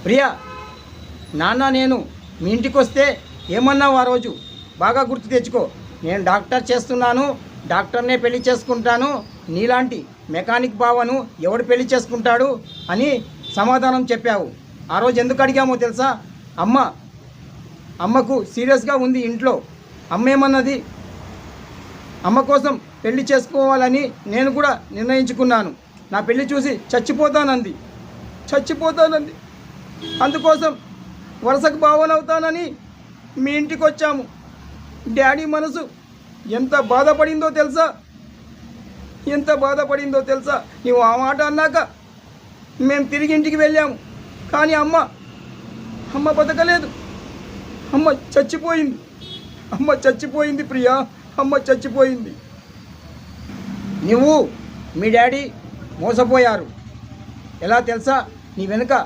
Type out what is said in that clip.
ప్రియా, నాన్న నేను మీ ఇంటికి వస్తే ఏమన్నావు ఆ రోజు? బాగా గుర్తు తెచ్చుకో. నేను డాక్టర్ చేస్తున్నాను, డాక్టర్నే పెళ్లి చేసుకుంటాను, నీలాంటి మెకానిక్ బావను ఎవడు పెళ్లి చేసుకుంటాడు అని సమాధానం చెప్పావు. ఆ రోజు ఎందుకు అడిగామో తెలుసా? అమ్మకు సీరియస్గా ఉంది ఇంట్లో. అమ్మ ఏమన్నది? అమ్మ కోసం పెళ్లి చేసుకోవాలని నేను కూడా నిర్ణయించుకున్నాను. నా పెళ్లి చూసి చచ్చిపోతానంది. అందుకోసం వరుసకు భావనవుతానని మీ ఇంటికి వచ్చాము. డాడీ మనసు ఎంత బాధపడిందో తెలుసా? నువ్వు ఆ మాట అన్నాక మేము తిరిగి ఇంటికి వెళ్ళాము. కానీ అమ్మ బతకలేదు. అమ్మ చచ్చిపోయింది ప్రియా. అమ్మ చచ్చిపోయింది. నువ్వు మీ డాడీ మోసపోయారు. ఎలా తెలుసా? నీ వెనుక